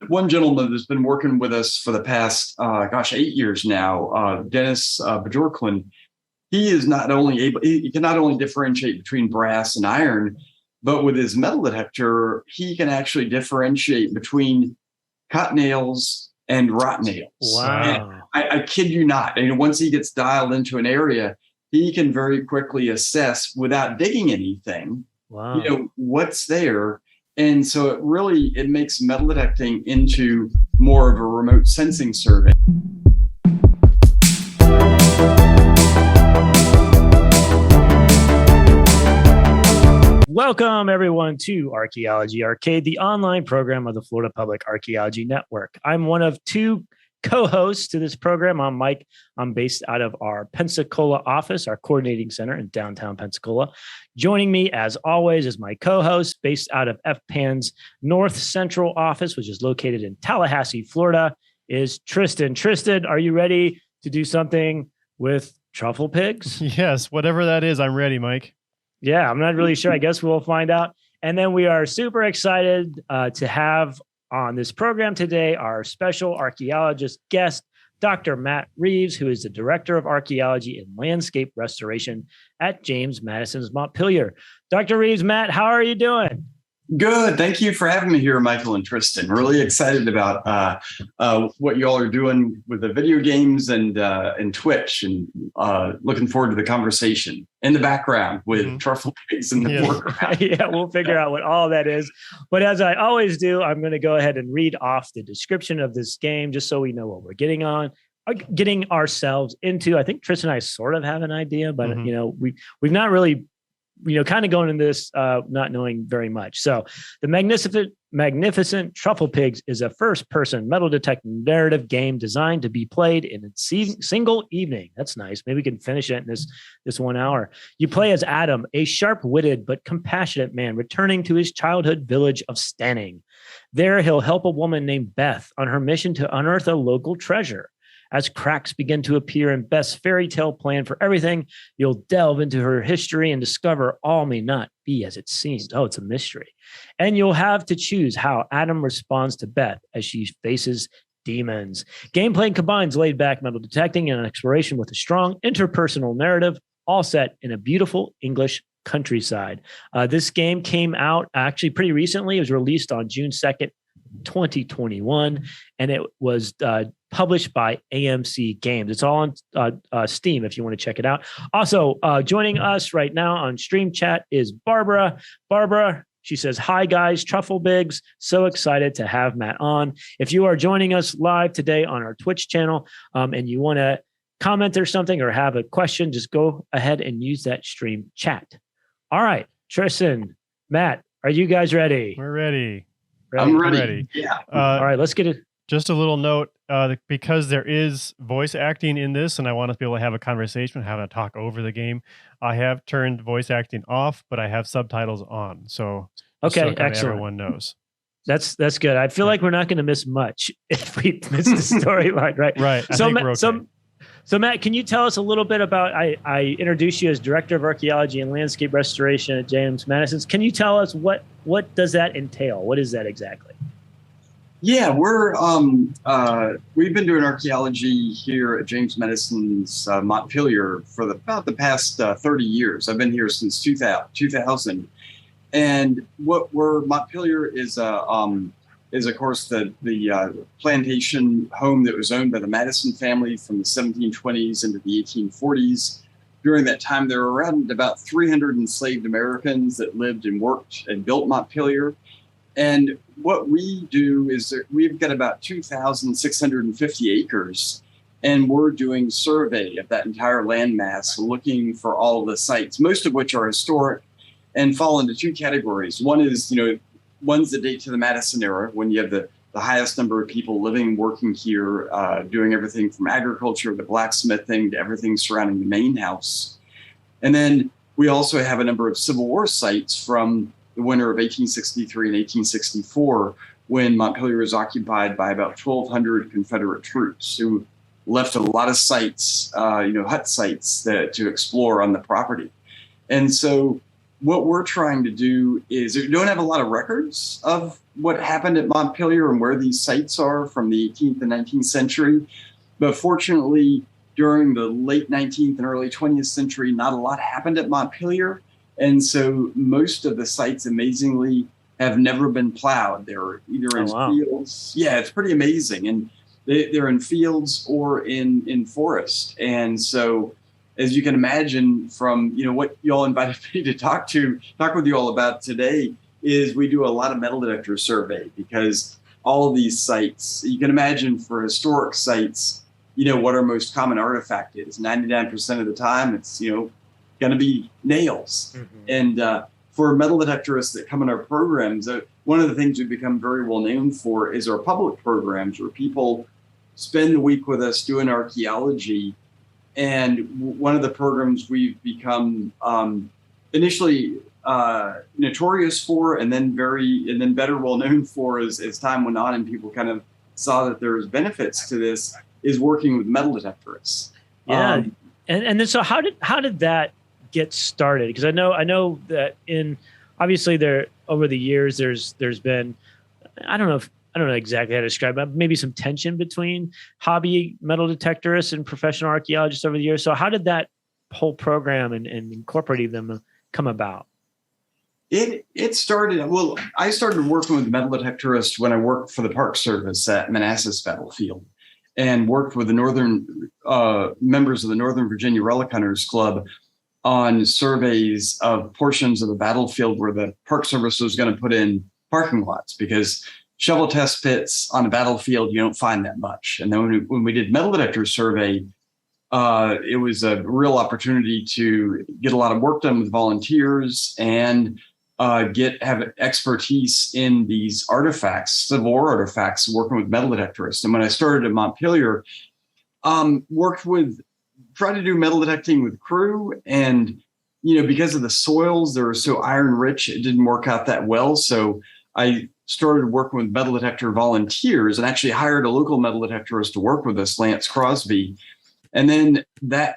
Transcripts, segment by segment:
one gentleman that's been working with us for the past, 8 years now, Dennis Bajorklin. He is not only he can not only differentiate between brass and iron, but with his metal detector, he can actually differentiate between cut nails and rot nails. Wow. I kid you not. And once he gets dialed into an area, he can very quickly assess without digging anything, what's there. And so it makes metal detecting into more of a remote sensing survey. Welcome, everyone, to Archaeology Arcade, the online program of the Florida Public Archaeology Network. I'm one of two co-hosts to this program. I'm Mike. I'm based out of our Pensacola office, our coordinating center in downtown Pensacola. Joining me, as always, is my co-host based out of FPAN's North Central office, which is located in Tallahassee, Florida, is Tristan. Tristan, are you ready to do something with truffle pigs? Yes, whatever that is, I'm ready, Mike. Yeah, I'm not really sure. I guess we'll find out. And then we are super excited to have on this program today our special archaeologist guest, Dr. Matt Reeves, who is the Director of Archaeology and Landscape Restoration at James Madison's Montpelier. Dr. Reeves, Matt, how are you doing? Good. Thank you for having me here, Michael and Tristan. Really excited about what you all are doing with the video games and Twitch, and looking forward to the conversation in the background with truffle pigs in the foreground. Yeah, we'll figure out what all that is. But as I always do, I'm going to go ahead and read off the description of this game just so we know what we're getting ourselves into. I think Tristan and I sort of have an idea, but we've not really kind of going into this not knowing very much. So the Magnificent Trufflepigs is a first-person metal detecting narrative game designed to be played in a single evening. That's nice. Maybe we can finish it in this 1 hour. You play as Adam, a sharp-witted but compassionate man returning to his childhood village of Stanning. There, he'll help a woman named Beth on her mission to unearth a local treasure. As cracks begin to appear in Beth's fairy tale plan for everything, you'll delve into her history and discover all may not be as it seems. Oh, it's a mystery. And you'll have to choose how Adam responds to Beth as she faces demons. Gameplay combines laid-back metal detecting and exploration with a strong interpersonal narrative, all set in a beautiful English countryside. This game came out actually pretty recently. It was released on June 2nd, 2021, and it was published by AMC Games. It's all on Steam if you want to check it out. Also, joining us right now on Stream Chat is Barbara. Barbara, she says, "Hi guys, Trufflepigs. So excited to have Matt on. If you are joining us live today on our Twitch channel and you want to comment or something or have a question, just go ahead and use that Stream Chat." All right, Tristan, Matt, are you guys ready? We're ready. I'm ready. Yeah. All right, let's get it. Just a little note, because there is voice acting in this, and I want us to be able to have a conversation, how to talk over the game. I have turned voice acting off, but I have subtitles on. So okay, excellent. Everyone knows. That's good. I feel like we're not going to miss much if we miss the storyline, right? Right. So Matt, can you tell us a little bit about? I introduced you as Director of Archaeology and Landscape Restoration at James Madison's. Can you tell us what does that entail? What is that exactly? Yeah, we've been doing archaeology here at James Madison's Montpelier for about the past 30 years. I've been here since 2000. And Montpelier is of course the plantation home that was owned by the Madison family from the 1720s into the 1840s. During that time, there were around about 300 enslaved Americans that lived and worked and built Montpelier. And what we do is that we've got about 2,650 acres, and we're doing survey of that entire landmass, looking for all of the sites, most of which are historic and fall into two categories. One is, one's the date to the Madison era, when you have the highest number of people living, working here, doing everything from agriculture to blacksmithing to everything surrounding the main house. And then we also have a number of Civil War sites from the winter of 1863 and 1864, when Montpelier was occupied by about 1,200 Confederate troops who left a lot of sites, hut sites to explore on the property. And so what we're trying to do is, we don't have a lot of records of what happened at Montpelier and where these sites are from the 18th and 19th century. But fortunately, during the late 19th and early 20th century, not a lot happened at Montpelier. And so most of the sites, amazingly, have never been plowed. They're either in fields. Yeah, it's pretty amazing. And they're in fields or in forest. And so, as you can imagine from, what you all invited me to talk with you all about today, is we do a lot of metal detector survey, because all of these sites, you can imagine for historic sites, what our most common artifact is. 99% of the time, it's, going to be nails. Mm-hmm. And for metal detectorists that come in our programs, one of the things we've become very well known for is our public programs, where people spend the week with us doing archaeology. And one of the programs we've become initially notorious for, and then better well known for as time went on and people kind of saw that there was benefits to this, is working with metal detectorists. Yeah. And then so how did that get started? Because I know that obviously there over the years there's been, I don't know exactly how to describe it, maybe some tension between hobby metal detectorists and professional archaeologists over the years. So how did that whole program and incorporating them come about? It started, I started working with metal detectorists when I worked for the Park Service at Manassas Battlefield, and worked with the members of the Northern Virginia Relic Hunters Club on surveys of portions of the battlefield where the Park Service was going to put in parking lots, because shovel test pits on a battlefield, you don't find that much. And then when we did metal detector survey, it was a real opportunity to get a lot of work done with volunteers and have expertise in these artifacts, Civil War artifacts, working with metal detectorists. And when I started at Montpelier, tried to do metal detecting with crew, and because of the soils, they were so iron rich, it didn't work out that well. So I started working with metal detector volunteers and actually hired a local metal detectorist to work with us, Lance Crosby. And then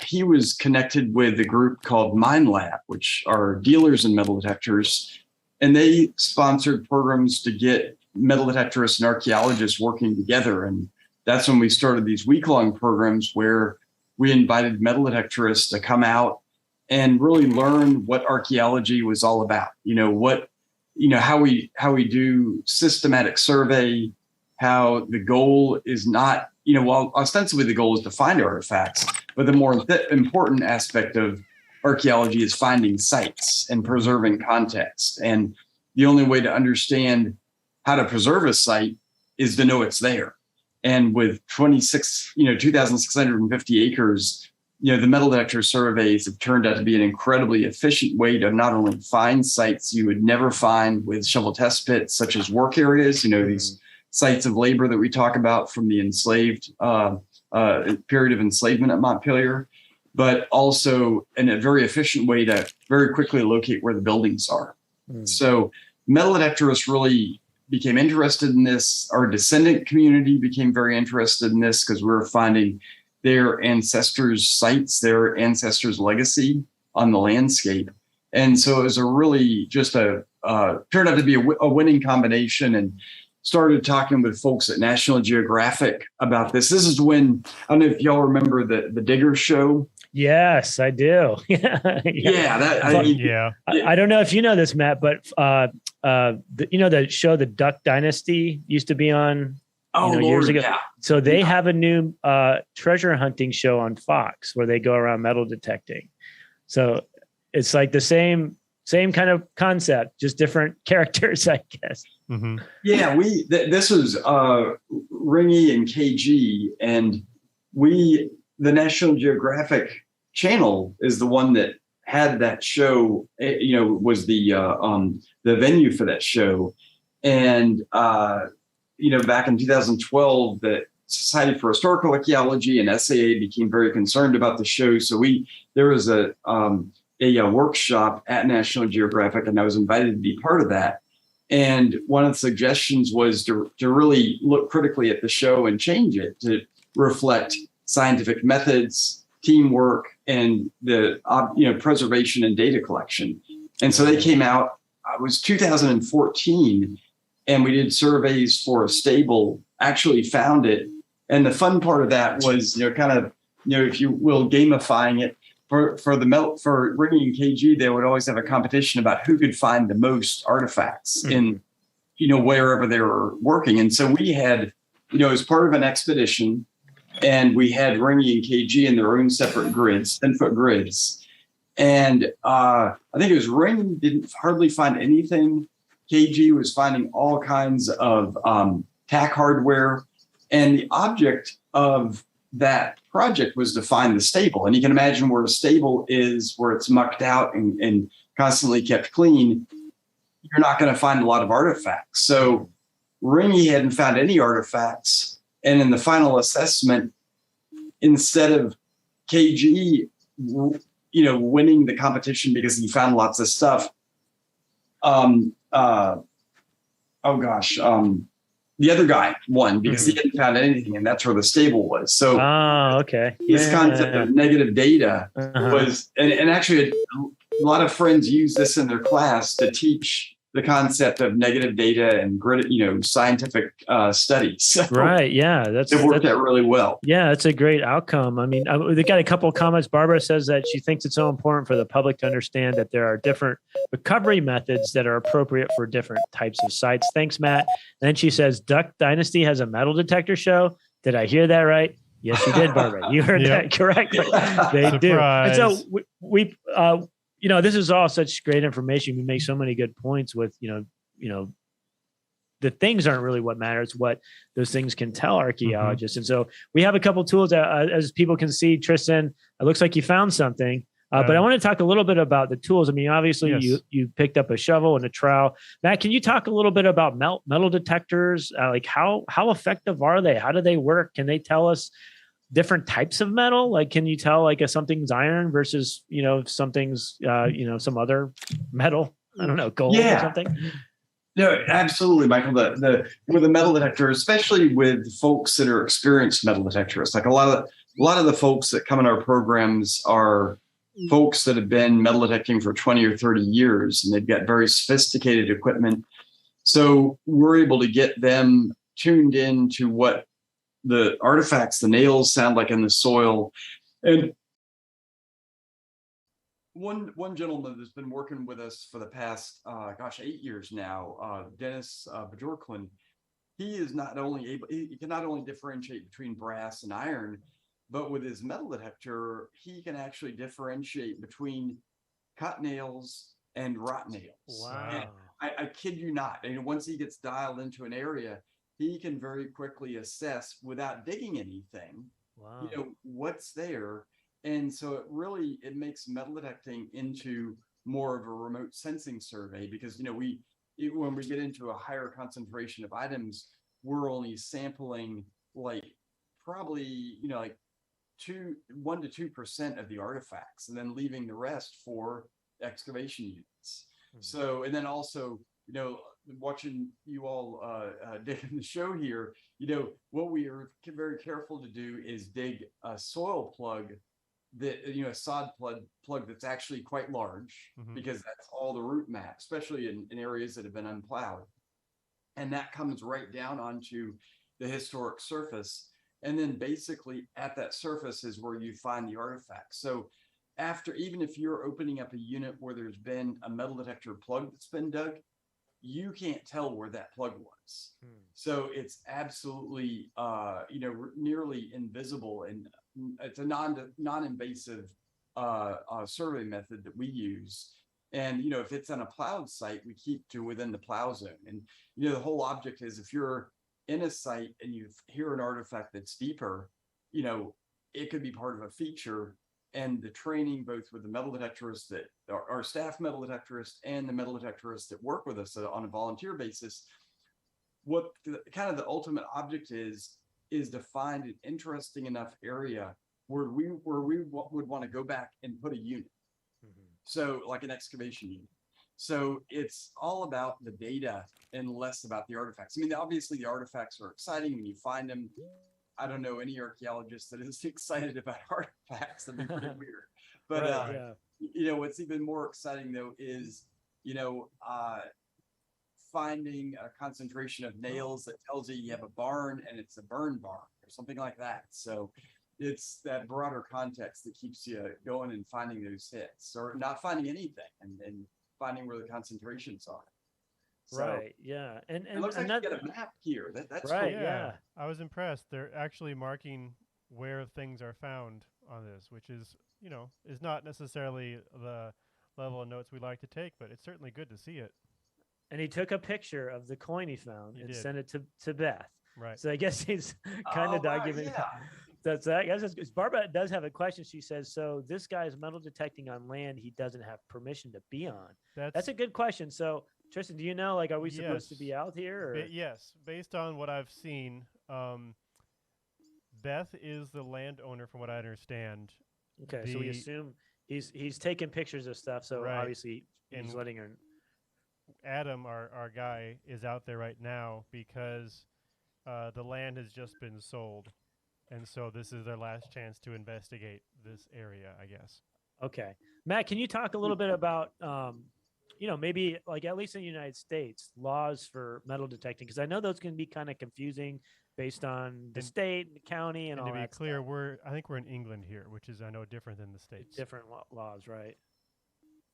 he was connected with a group called Mine Lab, which are dealers in metal detectors. And they sponsored programs to get metal detectorists and archaeologists working together. And that's when we started these week-long programs where we invited metal detectorists to come out and really learn what archaeology was all about. How we do systematic survey, how the goal is not, ostensibly the goal is to find artifacts, but the more important aspect of archaeology is finding sites and preserving context. And the only way to understand how to preserve a site is to know it's there. And with 2,650 acres, the metal detector surveys have turned out to be an incredibly efficient way to not only find sites you would never find with shovel test pits, such as work areas, these sites of labor that we talk about from the enslaved period of enslavement at Montpelier, but also in a very efficient way to very quickly locate where the buildings are. So metal detectorists really became interested in this. Our descendant community became very interested in this because we were finding their ancestors' sites, their ancestors' legacy on the landscape. And so it was turned out to be a winning combination, and started talking with folks at National Geographic about this. This is when, I don't know if y'all remember the Digger show. Yes, I do. Yeah. I don't know if you know this, Matt, but the show The Duck Dynasty used to be on years ago. Yeah. So they have a new treasure hunting show on Fox where they go around metal detecting. So it's like the same kind of concept, just different characters, I guess. Mm-hmm. Yeah, this was Ringy and KG, and the National Geographic channel is the one that had that show, was the venue for that show. And, back in 2012, the Society for Historical Archaeology and SAA became very concerned about the show. So there was a workshop at National Geographic, and I was invited to be part of that. And one of the suggestions was to really look critically at the show and change it to reflect scientific methods, teamwork, and the preservation and data collection. And so they came out. It was 2014, and we did surveys for a stable, actually found it. And the fun part of that was, kind of, if you will, gamifying it for Ringy and KG, they would always have a competition about who could find the most artifacts in, wherever they were working. And so we had, as part of an expedition, and we had Ringy and KG in their own separate grids, 10-foot grids. And I think it was Ringy didn't hardly find anything. KG was finding all kinds of tack hardware. And the object of that project was to find the stable. And you can imagine where a stable is, where it's mucked out and constantly kept clean, you're not going to find a lot of artifacts. So Ringy hadn't found any artifacts. And in the final assessment, instead of KG, winning the competition because he found lots of stuff, the other guy won because he hadn't found anything, and that's where the stable was. So okay. His concept of negative data was, and actually a lot of friends use this in their class to teach the concept of negative data and grid, scientific studies. So right. Yeah. It worked out really well. Yeah. That's a great outcome. I mean, they got a couple of comments. Barbara says that she thinks it's so important for the public to understand that there are different recovery methods that are appropriate for different types of sites. Thanks, Matt. And then she says, Duck Dynasty has a metal detector show. Did I hear that right? Yes, you did, Barbara. You heard that correctly. They do. And so we this is all such great information. We make so many good points with, the things aren't really what matters, what those things can tell archaeologists. And so we have a couple tools as people can see. Tristan, it looks like you found something, but I want to talk a little bit about the tools. I mean, obviously you picked up a shovel and a trowel. Matt, can you talk a little bit about metal detectors? Like how effective are they? How do they work? Can they tell us different types of metal? Like, can you tell like if something's iron versus, if something's, some other metal, I don't know, gold or something? No, absolutely, Michael. With a metal detector, especially with folks that are experienced metal detectorists, like a lot of the folks that come in our programs are folks that have been metal detecting for 20 or 30 years, and they've got very sophisticated equipment. So we're able to get them tuned in to what the artifacts, the nails sound like in the soil. And one gentleman that's been working with us for the past 8 years now, Dennis Bajorklin, he can not only differentiate between brass and iron, but with his metal detector, he can actually differentiate between cut nails and rot nails. Wow. And I kid you not. And once he gets dialed into an area, he can very quickly assess without digging anything, what's there. And so it makes metal detecting into more of a remote sensing survey because, when we get into a higher concentration of items, we're only sampling probably, 1 to 2% of the artifacts and then leaving the rest for excavation units. So, and then also, watching you all dig in the show here, what we are very careful to do is dig a soil plug that, a sod plug that's actually quite large because that's all the root map, especially in areas that have been unplowed. And that comes right down onto the historic surface. And then basically at that surface is where you find the artifacts. So even if you're opening up a unit where there's been a metal detector plug that's been dug, you can't tell where that plug was. So it's absolutely, nearly invisible. And it's a non-invasive survey method that we use. And, if it's on a plowed site, we keep to within the plow zone. And, the whole object is if you're in a site and you hear an artifact that's deeper, it could be part of a feature. And the training, both with the metal detectorists that are our staff metal detectorists and the metal detectorists that work with us on a volunteer basis, what the ultimate object is to find an interesting enough area where we would want to go back and put a unit. So like an excavation unit. So it's all about the data and less about the artifacts. I mean, obviously the artifacts are exciting when you find them. I don't know any archaeologist that is excited about artifacts. That'd be pretty weird. But what's even more exciting though is finding a concentration of nails that tells you have a barn and it's a burn barn or something like that. So it's that broader context that keeps you going and finding those hits, or not finding anything and finding where the concentrations are. So, right. Yeah. And it looks like you get a map here. That's right. cool. Yeah. I was impressed. They're actually marking where things are found on this, which is, is not necessarily the level of notes we like to take, but it's certainly good to see it. And he took a picture of the coin he found and sent it to Beth. Right. So I guess he's kind of documenting. Yeah. So I guess Barbara does have a question. She says, so this guy is metal detecting on land he doesn't have permission to be on. That's a good question. So Tristan, do you know, like, are we supposed to be out here? Or? Yes. Based on what I've seen, Beth is the landowner from what I understand. Okay. So we assume he's taking pictures of stuff. So obviously he's letting her. Adam, our guy, is out there right now because the land has just been sold. And so this is their last chance to investigate this area, I guess. Okay. Matt, can you talk a little bit about, maybe like at least in the United States, laws for metal detecting? Because I know those can be kind of confusing based on the state and the county and all that. And to be clear, I think we're in England here, which is, I know, different than the States. Different laws, right?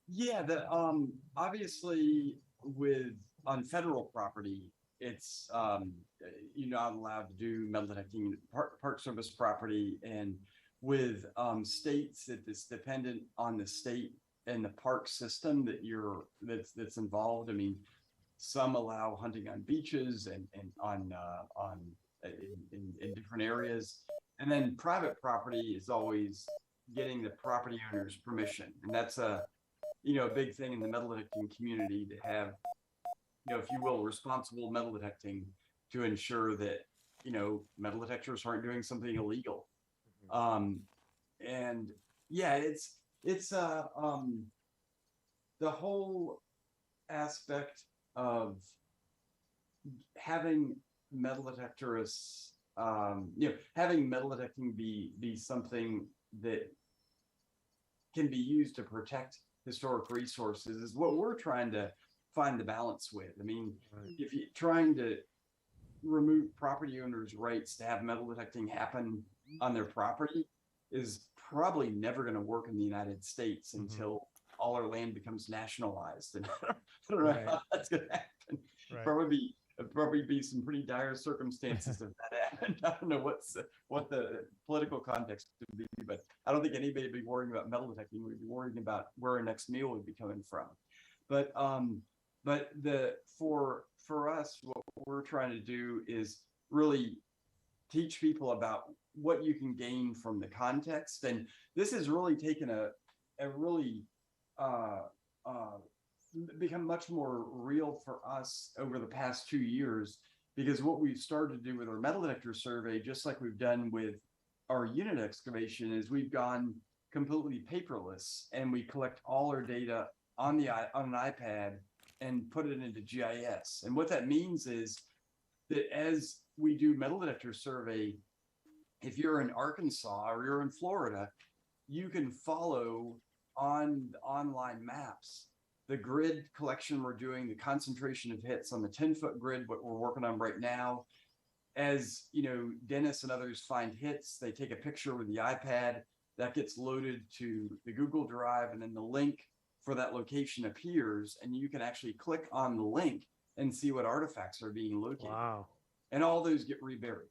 Yeah, obviously on federal property, it's you're not allowed to do metal detecting park service property, and with states, it's dependent on the state and the park system that's involved. I mean, some allow hunting on beaches and in different areas, and then private property is always getting the property owner's permission, and that's a big thing in the metal detecting community to have, if you will, responsible metal detecting to ensure that, metal detectors aren't doing something illegal. And yeah, it's the whole aspect of having metal detectorists, having metal detecting be something that can be used to protect historic resources is what we're trying to find the balance with. I mean, if you're trying to remove property owners' rights to have metal detecting happen on their property is probably never going to work in the United States until all our land becomes nationalized. And I don't know how that's going to happen. Probably be some pretty dire circumstances if that happened. I don't know what the political context would be, but I don't think anybody would be worrying about metal detecting. We'd be worrying about where our next meal would be coming from. But for us, what we're trying to do is really teach people about what you can gain from the context. And this has really taken a really become much more real for us over the past 2 years, because what we've started to do with our metal detector survey, just like we've done with our unit excavation, is we've gone completely paperless and we collect all our data on an iPad and put it into GIS. And what that means is that as we do metal detector survey, if you're in Arkansas or you're in Florida, you can follow on online maps the grid collection we're doing, the concentration of hits on the 10-foot grid, what we're working on right now. As Dennis and others find hits, they take a picture with the iPad, that gets loaded to the Google Drive, and then the link for that location appears, and you can actually click on the link and see what artifacts are being located. Wow. And all those get reburied.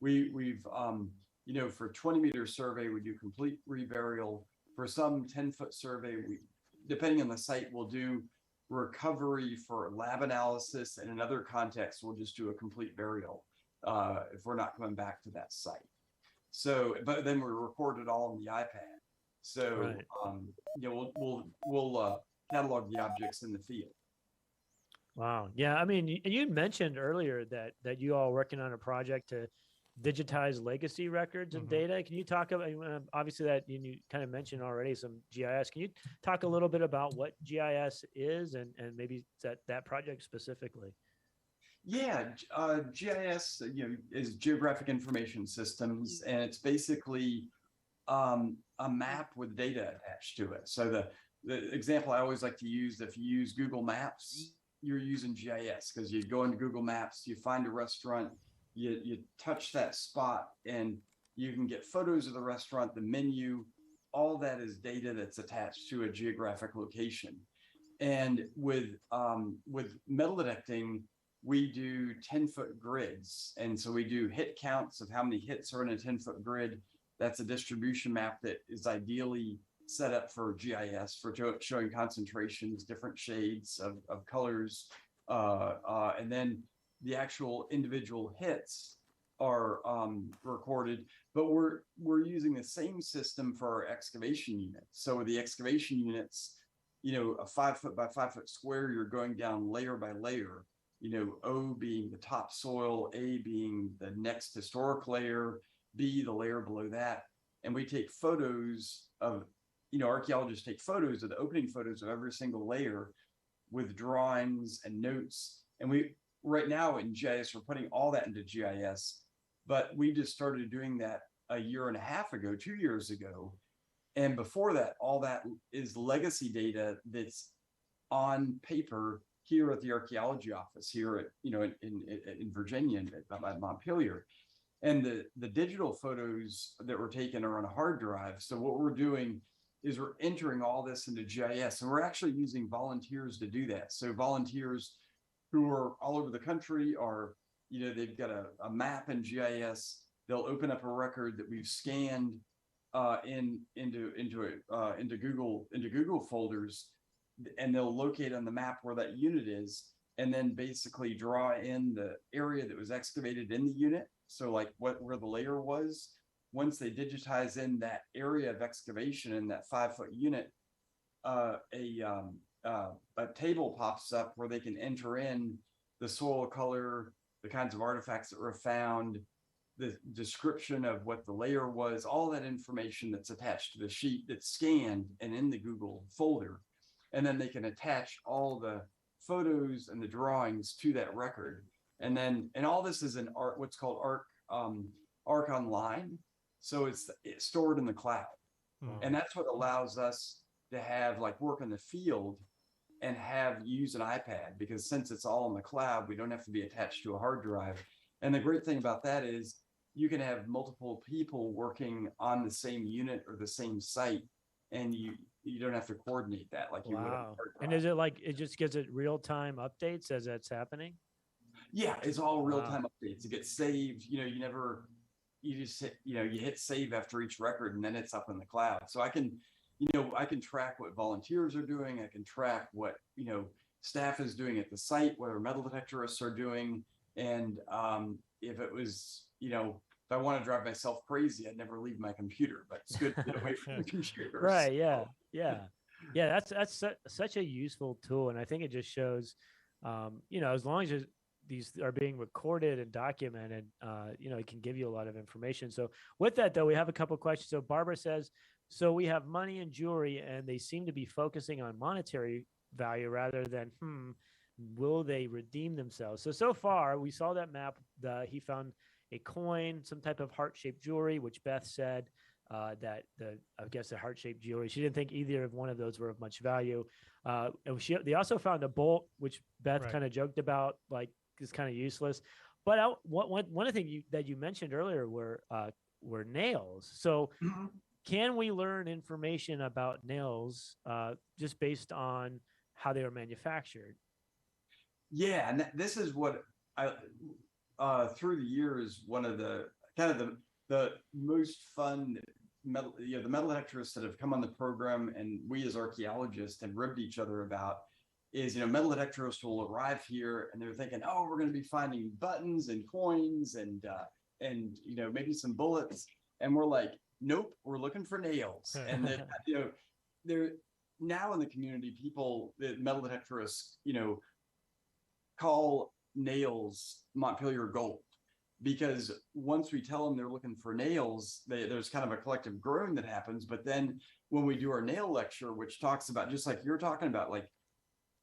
We've for 20-meter survey, we do complete reburial. For some 10-foot survey, depending on the site, we'll do recovery for lab analysis, and in other contexts, we'll just do a complete burial if we're not coming back to that site. So, but then we record it all on the iPad. So, we'll catalog the objects in the field. Wow. Yeah. I mean, you mentioned earlier that you all are working on a project to digitize legacy records and data. Can you talk about, obviously that you kind of mentioned already some GIS. Can you talk a little bit about what GIS is and maybe that project specifically? Yeah, GIS, is Geographic Information Systems, and it's basically a map with data attached to it. So the example I always like to use, if you use Google Maps, you're using GIS, because you go into Google Maps, you find a restaurant, you touch that spot, and you can get photos of the restaurant, the menu. All that is data that's attached to a geographic location. And with metal detecting, we do 10-foot grids. And so we do hit counts of how many hits are in a 10-foot grid. That's a distribution map that is ideally set up for GIS, for showing concentrations, different shades of colors. And then the actual individual hits are recorded, but we're using the same system for our excavation units. So with the excavation units, a 5-foot by 5-foot square, you're going down layer by layer, O being the topsoil, A being the next historic layer, B the layer below that. And we take photos of, archaeologists take photos of the opening photos of every single layer with drawings and notes. And we, right now in GIS, we're putting all that into GIS, but we just started doing that a year and a half ago, 2 years ago. And before that, all that is legacy data that's on paper here at the archaeology office here at, in Virginia at Montpelier. And the digital photos that were taken are on a hard drive. So what we're doing is we're entering all this into GIS, and we're actually using volunteers to do that. So volunteers who are all over the country are, they've got a map in GIS. They'll open up a record that we've scanned into Google folders, and they'll locate on the map where that unit is, and then basically draw in the area that was excavated in the unit. So like where the layer was. Once they digitize in that area of excavation in that 5-foot unit, a table pops up where they can enter in the soil color, the kinds of artifacts that were found, the description of what the layer was, all that information that's attached to the sheet that's scanned and in the Google folder. And then they can attach all the photos and the drawings to that record. And all this is in what's called Arc Online. So it's stored in the cloud. And that's what allows us to have work in the field and use an iPad, because since it's all in the cloud, we don't have to be attached to a hard drive. And the great thing about that is you can have multiple people working on the same unit or the same site, and you don't have to coordinate that like you would. Wow. And is it it just gives it real-time updates as that's happening? Yeah, it's all real-time updates. It gets saved. You just hit, you hit save after each record, and then it's up in the cloud. So I can track what volunteers are doing. I can track what, staff is doing at the site, whether metal detectorists are doing. And if it was, if I want to drive myself crazy, I'd never leave my computer, but it's good to get away from the computer. Right. Yeah. Yeah. Yeah. That's such a useful tool. And I think it just shows, as long as these are being recorded and documented, it can give you a lot of information. So with that, though, we have a couple of questions. So Barbara says, so we have money and jewelry, and they seem to be focusing on monetary value rather than, will they redeem themselves? So far, we saw that map. He found a coin, some type of heart-shaped jewelry, which Beth said I guess the heart-shaped jewelry, she didn't think either of one of those were of much value. And they also found a bolt, which Beth kind of joked about, is kind of useless. But one of the things that you mentioned earlier were nails. So can we learn information about nails just based on how they were manufactured? Yeah, and this is what I through the years, one of the the most fun the metal detectorists that have come on the program, and we as archaeologists have ribbed each other about, is metal detectorists will arrive here and they're thinking, oh, we're going to be finding buttons and coins and maybe some bullets, and we're like, nope, we're looking for nails. And then they're now in the community, the metal detectorists call nails Montpelier gold, because once we tell them they're looking for nails, there's kind of a collective groan that happens. But then when we do our nail lecture, which talks about, just like you're talking about,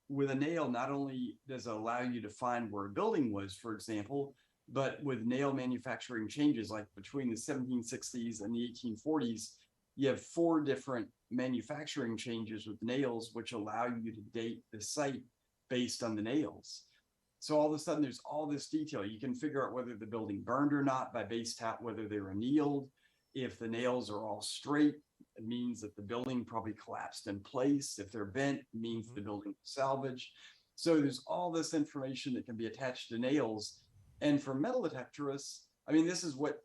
with a nail, not only does it allow you to find where a building was, for example, but with nail manufacturing changes, like between the 1760s and the 1840s, you have 4 different manufacturing changes with nails, which allow you to date the site based on the nails. So all of a sudden there's all this detail. You can figure out whether the building burned or not by based on whether they were annealed. If the nails are all straight, it means that the building probably collapsed in place. If they're bent, it means the building was salvaged. So there's all this information that can be attached to nails. And for metal detectorists, I mean, this is what,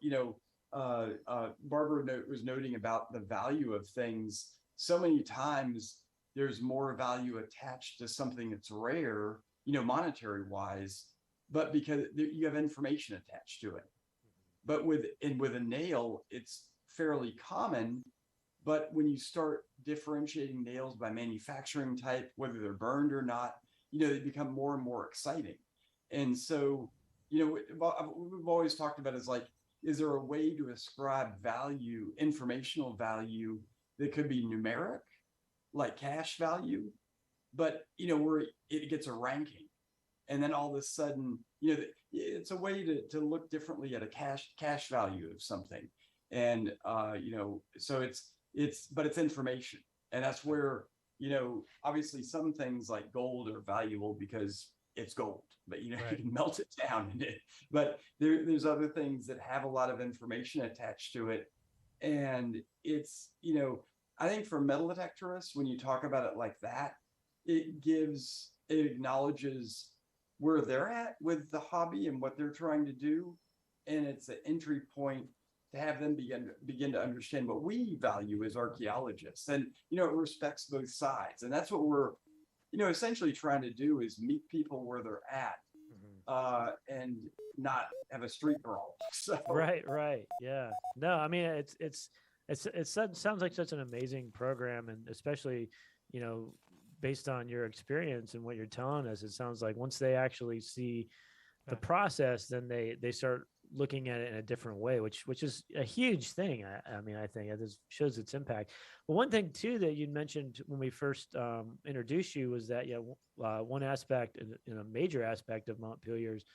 Barbara was noting about the value of things. So many times there's more value attached to something that's rare, monetary wise, but because you have information attached to it. But with a nail, it's fairly common. But when you start differentiating nails by manufacturing type, whether they're burned or not, they become more and more exciting. And so, we've always talked about is there a way to ascribe value, informational value that could be numeric, like cash value, but, where it gets a ranking. And then all of a sudden, it's a way to look differently at a cash value of something. And, so but it's information. And that's where, obviously some things like gold are valuable because it's gold, but, Right. you can melt it down in it. But there's other things that have a lot of information attached to it. And it's, I think for metal detectorists, when you talk about it like that, it acknowledges where they're at with the hobby and what they're trying to do. And it's an entry point to have them begin to understand what we value as archaeologists. And, it respects both sides. And that's what we're, essentially trying to do is meet people where they're at, and not have a street brawl. So. Right. Yeah. No, I mean, it sounds like such an amazing program, and especially, based on your experience and what you're telling us, it sounds like once they actually see the process, then they start looking at it in a different way, which is a huge thing. I mean, I think it just shows its impact. But one thing too that you mentioned when we first introduced you was that one aspect, and a major aspect of Montpelier's,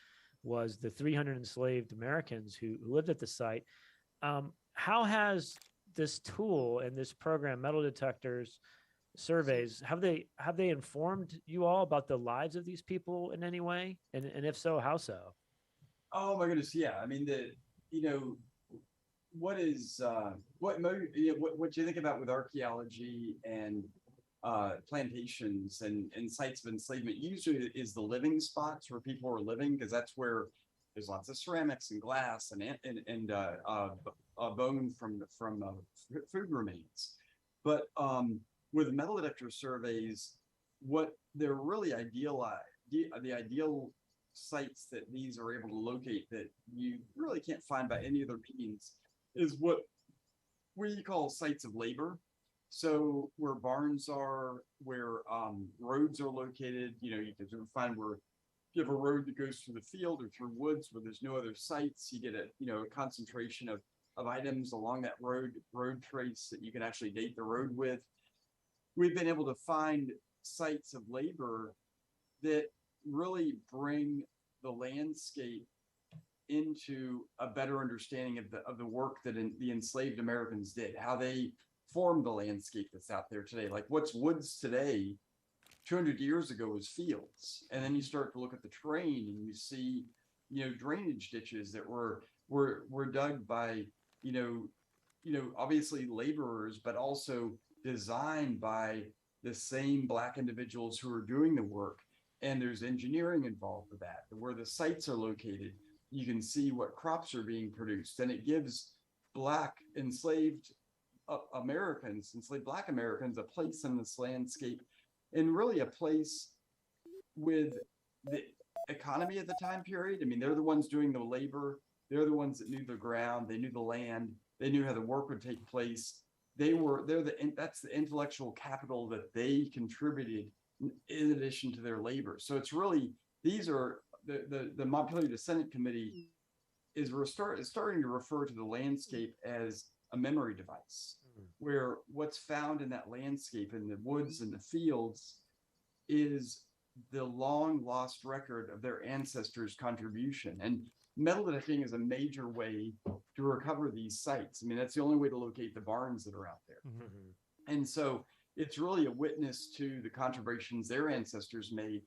was the 300 enslaved Americans who lived at the site. How has this tool and this program, metal detectors, surveys, have they informed you all about the lives of these people in any way? And if so, how so? Oh my goodness, yeah. I mean, what you think about with archaeology and plantations and sites of enslavement usually is the living spots where people are living, because that's where there's lots of ceramics and glass and bone from food remains. But with metal detector surveys, what they're really the ideal sites that these are able to locate that you really can't find by any other means is what we call sites of labor. So where barns are, where roads are located, you can find where you have a road that goes through the field or through woods where there's no other sites. You get a concentration of items along that road trace that you can actually date the road with. We've been able to find sites of labor that really bring the landscape into a better understanding of the work that the enslaved Americans did, how they formed the landscape that's out there today. Like what's woods today, 200 years ago was fields. And then you start to look at the terrain and you see, drainage ditches that were dug by, obviously laborers, but also designed by the same Black individuals who are doing the work. And there's engineering involved with that. Where the sites are located, you can see what crops are being produced. And it gives Black enslaved enslaved Black Americans, a place in this landscape, and really a place with the economy at the time period. I mean, they're the ones doing the labor. They're the ones that knew the ground. They knew the land. They knew how the work would take place. That's the intellectual capital that they contributed in addition to their labor. So it's really, these are the Montpelier Descendant Committee is starting to refer to the landscape as a memory device, where what's found in that landscape, in the woods and the fields, is the long lost record of their ancestors' contribution. And metal detecting is a major way to recover these sites. I mean, that's the only way to locate the barns that are out there. And so it's really a witness to the contributions their ancestors made.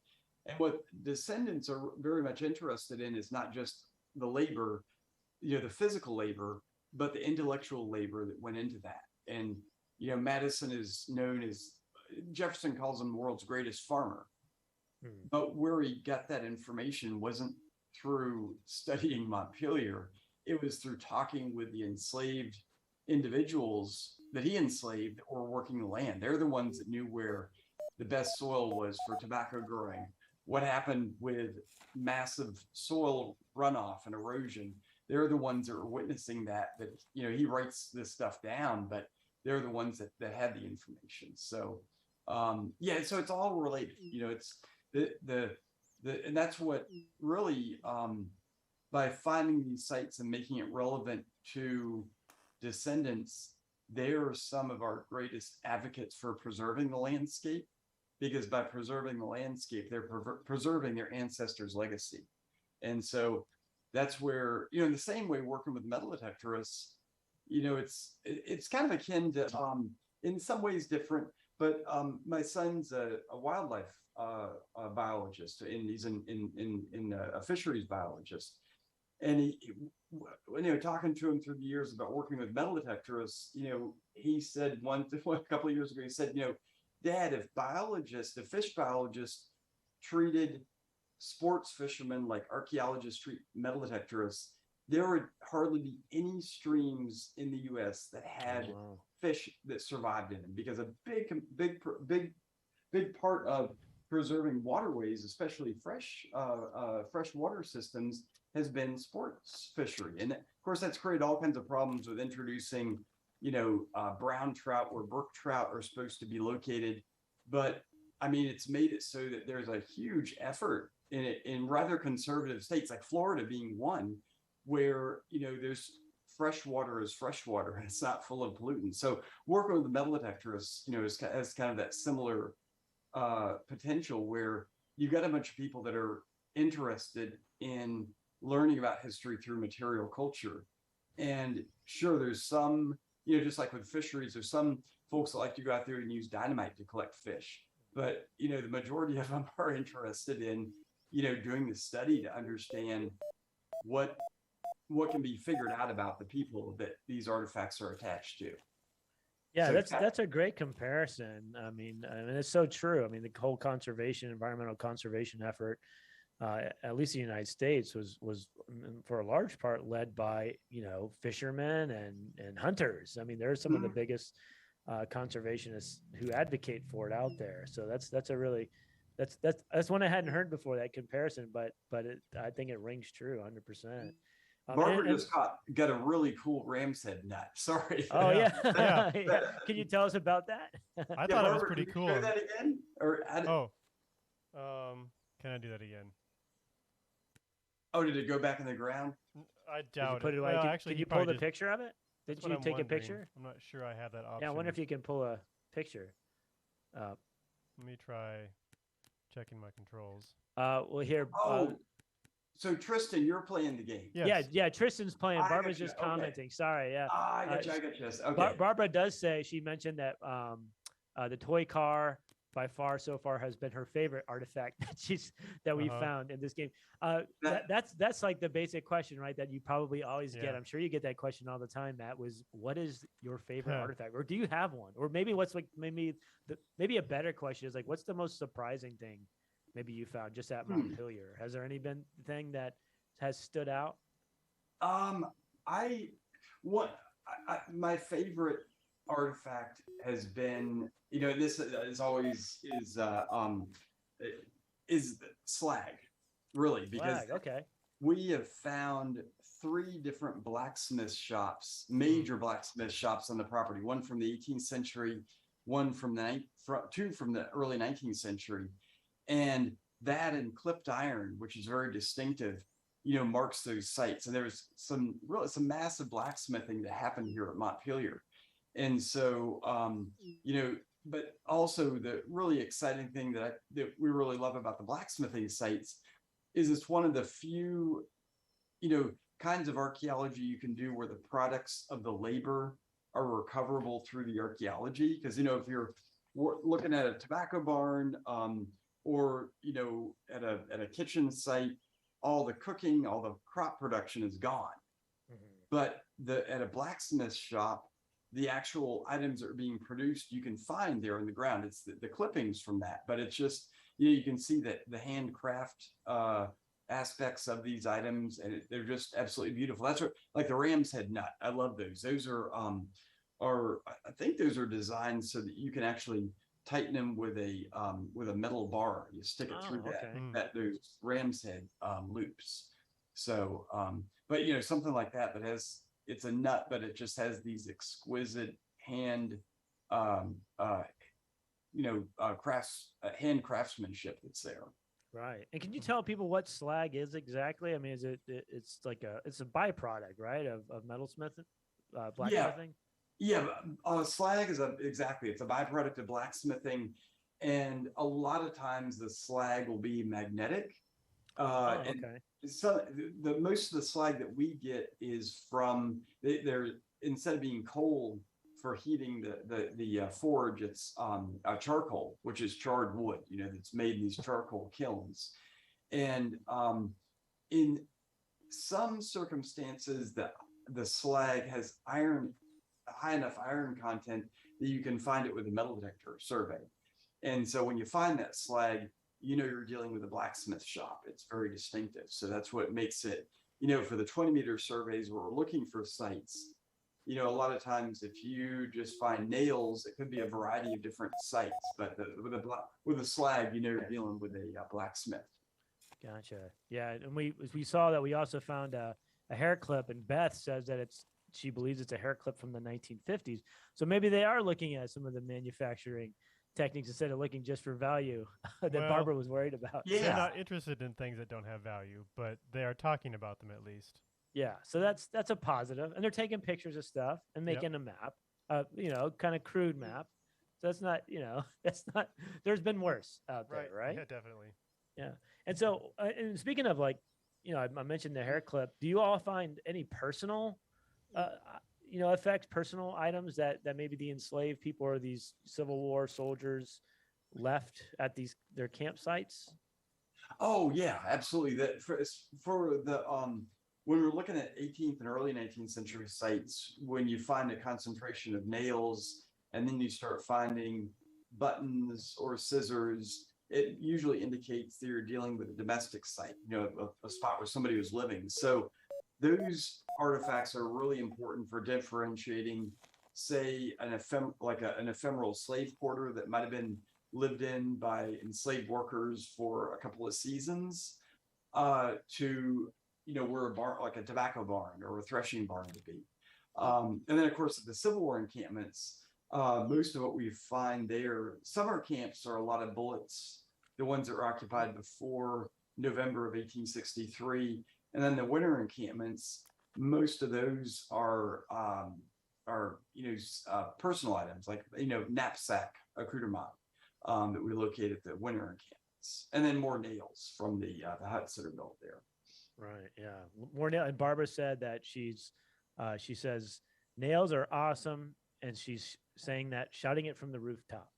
And what descendants are very much interested in is not just the labor, the physical labor, but the intellectual labor that went into that. And, Madison is known as, Jefferson calls him the world's greatest farmer. But where he got that information wasn't through studying Montpelier. It was through talking with the enslaved individuals that he enslaved that were working the land. They're the ones that knew where the best soil was for tobacco growing, what happened with massive soil runoff and erosion. They're the ones that were witnessing that, he writes this stuff down, but they're the ones that had the information. So, so it's all related, it's and that's what really, by finding these sites and making it relevant to descendants, they're some of our greatest advocates for preserving the landscape, because by preserving the landscape, they're preserving their ancestors' legacy. And so that's where, in the same way, working with metal detectorists, it's kind of akin to, in some ways different, but my son's a wildlife biologist, and he's in a fisheries biologist. And talking to him through the years about working with metal detectorists, he said a couple of years ago, he said, Dad, if fish biologists treated sports fishermen like archaeologists treat metal detectorists, there would hardly be any streams in the U.S. that had fish that survived in them, because a big part of preserving waterways, especially fresh water systems, has been sports fishery. And of course, that's created all kinds of problems with introducing, brown trout where brook trout are supposed to be located. But I mean, it's made it so that there's a huge effort in rather conservative states, like Florida being one, where, there's freshwater is freshwater and it's not full of pollutants. So working with the metal detectorists, has kind of that similar potential, where you've got a bunch of people that are interested in learning about history through material culture. And sure, there's some, just like with fisheries, there's some folks that like to go out there and use dynamite to collect fish. But, the majority of them are interested in, doing the study to understand what can be figured out about the people that these artifacts are attached to. Yeah, So that's a great comparison. I mean, it's so true. I mean, the whole environmental conservation effort, at least in the United States, was for a large part led by, fishermen and hunters. I mean, there are some of the biggest conservationists who advocate for it out there. So that's one I hadn't heard before, that comparison, but I think it rings true 100%. Barbara just got a really cool ram's head nut. Sorry. Oh yeah. Yeah. Yeah. Can you tell us about that? I thought it was pretty cool. Can you do that again? Or can I do that again? Oh, did it go back in the ground? I doubt put it. it away? Can you pull the picture of it? Did you take a picture? I'm not sure I have that option. Yeah, I wonder if you can pull a picture. Let me try checking my controls. Well, here. So Tristan, you're playing the game. Yes. Yeah. Tristan's playing. Barbara's just commenting. Sorry. Yeah. I got you. Okay. Barbara does say, she mentioned that the toy car by far so far has been her favorite artifact that we found in this game. That's like the basic question, right? That you probably always get. I'm sure you get that question all the time. Matt, was what is your favorite artifact, or do you have one? Or maybe maybe a better question is like, what's the most surprising thing maybe you found just at Montpelier? Has there any been thing that has stood out? My favorite artifact has been, this is always is slag, really, because we have found 3 different blacksmith shops, major blacksmith shops on the property, one from the 18th century, one from two from the early 19th century. And that and clipped iron, which is very distinctive, marks those sites. And there's some massive blacksmithing that happened here at Montpelier. And so, but also the really exciting thing that we really love about the blacksmithing sites is it's one of the few, kinds of archaeology you can do where the products of the labor are recoverable through the archaeology. Because, if you're looking at a tobacco barn, or at a kitchen site, all the cooking, all the crop production is gone. But at a blacksmith shop, the actual items that are being produced, you can find there in the ground. It's the clippings from that, but it's just, you can see that the handcraft aspects of these items, and they're just absolutely beautiful. That's what, like the ram's head nut. I love those. Those are I think those are designed so that you can actually tighten them with a metal bar. You stick it through that those ram's head loops. So, but something like that it's a nut, but it just has these exquisite hand hand craftsmanship that's there. Right. And can you tell people what slag is exactly? I mean, it's like it's a byproduct, right, of metalsmithing, blacksmithing? Yeah, slag is it's a byproduct of blacksmithing, and a lot of times the slag will be magnetic. And so the most of the slag that we get is from they're instead of being coal for heating the forge, it's charcoal, which is charred wood, that's made in these charcoal kilns. And in some circumstances, the slag has high enough iron content that you can find it with a metal detector survey. And so when you find that slag, you're dealing with a blacksmith shop. It's very distinctive. So that's what makes it, for the 20-meter surveys where we're looking for sites, a lot of times if you just find nails, it could be a variety of different sites, but with a slag, you're dealing with a blacksmith. Gotcha. Yeah. And we saw that we also found a hair clip, and Beth says that she believes it's a hair clip from the 1950s. So maybe they are looking at some of the manufacturing techniques instead of looking just for value that Barbara was worried about. Yeah. They're not interested in things that don't have value, but they are talking about them at least. Yeah. So that's a positive. And they're taking pictures of stuff and making a map, kind of crude map. So that's not, there's been worse out there, right? Yeah, definitely. Yeah. And so, and speaking of I mentioned the hair clip, do you all find any personal effects, personal items that maybe the enslaved people or these Civil War soldiers left at their campsites? Oh yeah, absolutely. That for the when we're looking at 18th and early 19th century sites, when you find a concentration of nails and then you start finding buttons or scissors, it usually indicates that you're dealing with a domestic site, a spot where somebody was living. So those artifacts are really important for differentiating, say, an ephemeral slave quarter that might have been lived in by enslaved workers for a couple of seasons, to where a barn, like a tobacco barn or a threshing barn would be. And then, of course, the Civil War encampments, most of what we find there, summer camps are a lot of bullets, the ones that were occupied before November of 1863. And then the winter encampments, most of those are personal items like knapsack accoutrement that we locate at the winter encampments, and then more nails from the huts that are built there. Right. Yeah. More nails. And Barbara said that she says nails are awesome, and she's saying that, shouting it from the rooftop.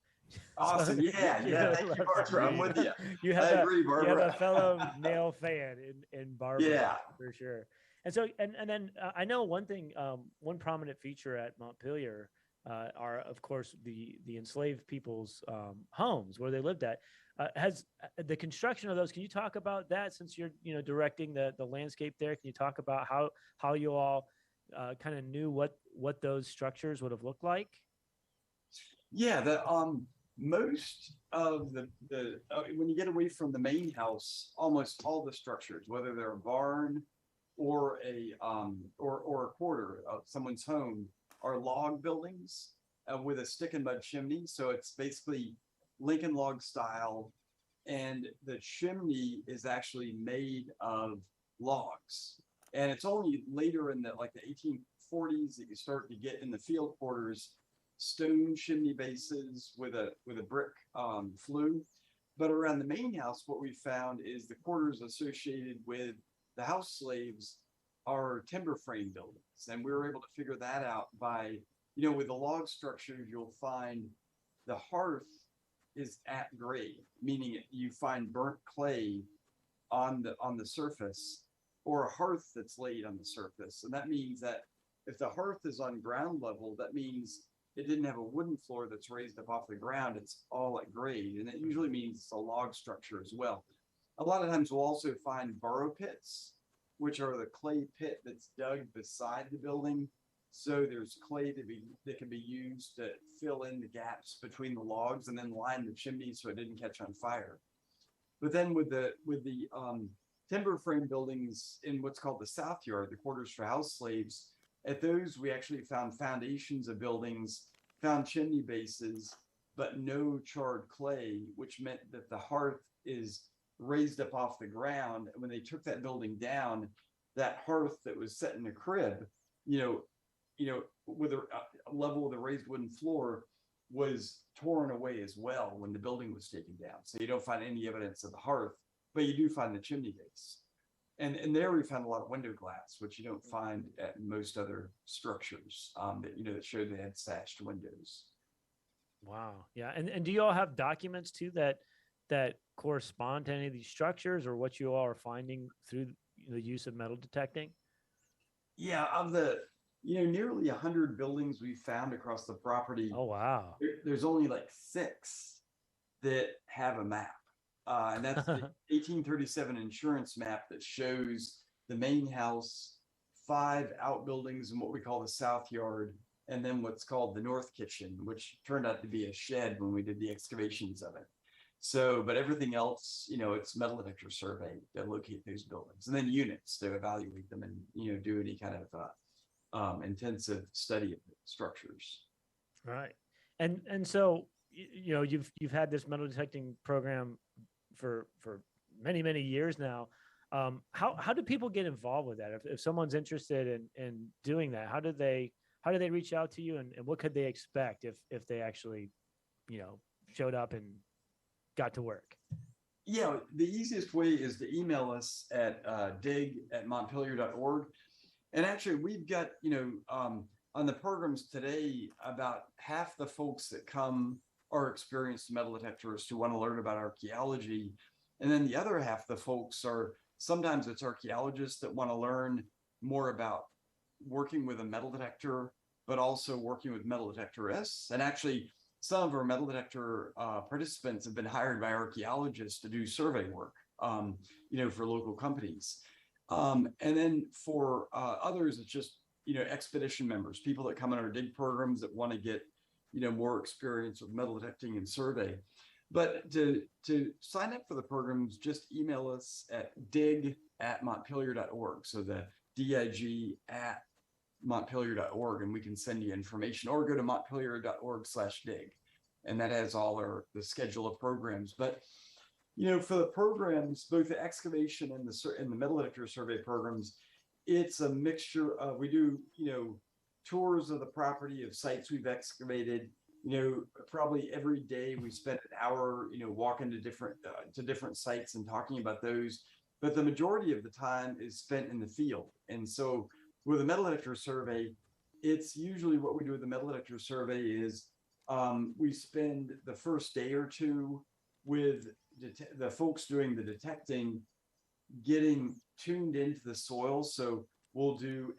Awesome. Yeah. Thank you, Barbara. I'm with you. I agree, Barbara. You have a fellow nail fan in Barbara. Yeah, for sure. And so, and then I know one thing, one prominent feature at Montpelier are, of course, the enslaved people's homes where they lived at. Has the construction of those? Can you talk about that, since you're directing the landscape there? Can you talk about how you all kind of knew what those structures would have looked like? Yeah, most of the when you get away from the main house, almost all the structures, whether they're a barn or a quarter of someone's home, are log buildings with a stick and mud chimney. So it's basically Lincoln log style, and the chimney is actually made of logs. And it's only later in the 1840s that you start to get in the field quarters stone chimney bases with a brick flue. But around the main house, what we found is the quarters associated with the house slaves are timber frame buildings. And we were able to figure that out by, with the log structures, you'll find the hearth is at grade, meaning you find burnt clay on the surface, or a hearth that's laid on the surface. And that means that if the hearth is on ground level, that means it didn't have a wooden floor that's raised up off the ground. It's all at grade. And it usually means it's a log structure as well. A lot of times we'll also find burrow pits, which are the clay pit that's dug beside the building. So there's clay that can be used to fill in the gaps between the logs and then line the chimney so it didn't catch on fire. But then with the timber frame buildings in what's called the South Yard, the quarters for house slaves, at those we actually found foundations of buildings, found chimney bases, but no charred clay, which meant that the hearth is raised up off the ground. And when they took that building down, that hearth that was set in a crib, with a level of the raised wooden floor, was torn away as well when the building was taken down. So you don't find any evidence of the hearth, but you do find the chimney base. And there we found a lot of window glass, which you don't find at most other structures that show they had sashed windows. Wow. Yeah. And do you all have documents too that correspond to any of these structures, or what you all are finding through the use of metal detecting? Yeah, of the nearly 100 buildings we found across the property. Oh, wow. There's only like 6 that have a map. And that's the 1837 insurance map that shows the main house, 5 outbuildings in what we call the South Yard, and then what's called the North Kitchen, which turned out to be a shed when we did the excavations of it. So, but everything else, it's metal detector survey to locate those buildings, and then units to evaluate them and, do any kind of intensive study of the structures. Right. And so, you've had this metal detecting program for many years now. How do people get involved with that? If someone's interested in doing that, how do they reach out to you, and what could they expect if they actually, showed up and got to work? Yeah, the easiest way is to email us at dig@montpelier.org. And actually, we've got, on the programs today, about half the folks that come are experienced metal detectorists who want to learn about archaeology. And then the other half of the folks are, sometimes it's archaeologists that want to learn more about working with a metal detector, but also working with metal detectorists. And actually, some of our metal detector participants have been hired by archaeologists to do survey work, for local companies. And then for others, it's just, expedition members, people that come in our dig programs that want to get, more experience with metal detecting and survey. But to sign up for the programs, just email us at dig@montpelier.org. So the dig@montpelier.org, and we can send you information, or go to montpelier.org/dig. And that has all the schedule of programs. But, for the programs, both the excavation and the metal detector survey programs, it's a mixture of, we do, tours of the property of sites we've excavated. Probably every day we spend an hour, walking to different sites and talking about those. But the majority of the time is spent in the field. And so with a metal detector survey, it's usually what we do with the metal detector survey is we spend the first day or two with the folks doing the detecting, getting tuned into the soil. So we'll do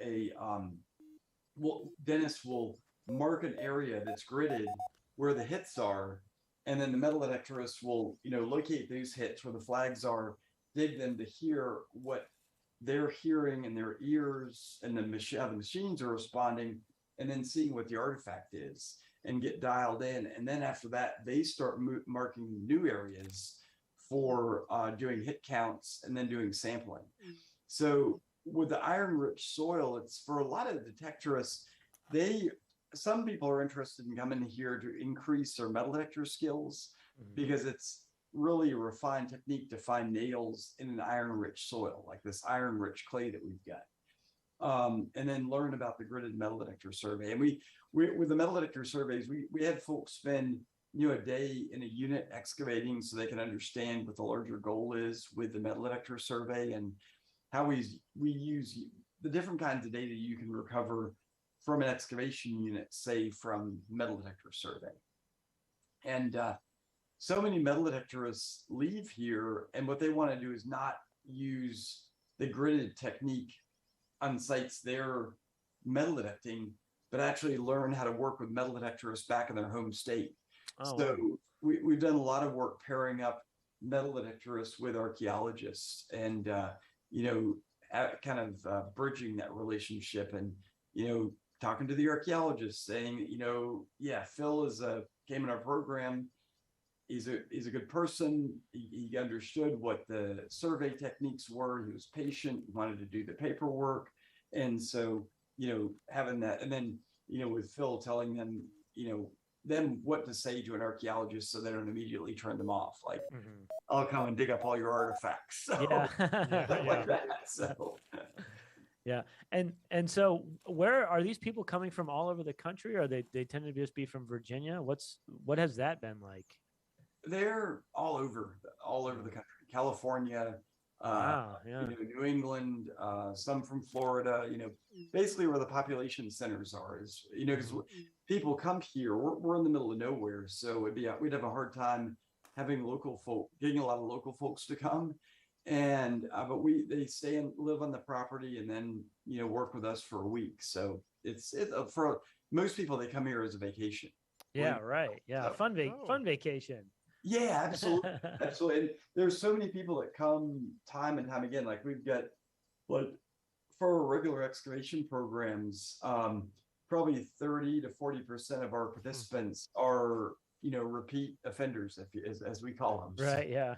Dennis will mark an area that's gridded where the hits are, and then the metal detectorists will, locate those hits where the flags are, dig them to hear what they're hearing in their ears, and how the machines are responding, and then seeing what the artifact is and get dialed in. And then after that, they start marking new areas for doing hit counts and then doing sampling. So with the iron-rich soil, it's for a lot of detectorists, some people are interested in coming here to increase their metal detector skills, because it's really a refined technique to find nails in an iron-rich soil, like this iron-rich clay that we've got. And then learn about the gridded metal detector survey. And we with the metal detector surveys, we had folks spend, a day in a unit excavating so they can understand what the larger goal is with the metal detector survey, and how we use the different kinds of data you can recover from an excavation unit, say from metal detector survey. And so many metal detectorists leave here, and what they want to do is not use the gridded technique on sites they're metal detecting, but actually learn how to work with metal detectorists back in their home state. Oh, So wow. we've done a lot of work pairing up metal detectorists with archaeologists, and kind of bridging that relationship, and talking to the archaeologists, saying, yeah, Phil came in our program. He's a good person. He understood what the survey techniques were. He was patient. He wanted to do the paperwork, and so having that, and then with Phil telling them then what to say to an archaeologist so they don't immediately turn them off. Like, Mhm. I'll come and dig up all your artifacts. So, Yeah. stuff like that. So Yeah. And so where are these people coming from all over the country, or they tend to just be from Virginia? What has that been like? they're all over the country. California, Wow. Yeah. New England, some from Florida, basically where the population centers are, is, because people come here, we're in the middle of nowhere. So we'd have a hard time having getting a lot of local folks to come. And, but they stay and live on the property, and then, work with us for a week. So for most people, they come here as a vacation. Yeah. Right. Yeah. So, Fun vacation. yeah, absolutely. Absolutely. And there's so many people that come time and time again. Like, we've got, like, for our regular excavation programs, probably 30 to 40% of our participants are, repeat offenders, as we call them. So Right. Yeah.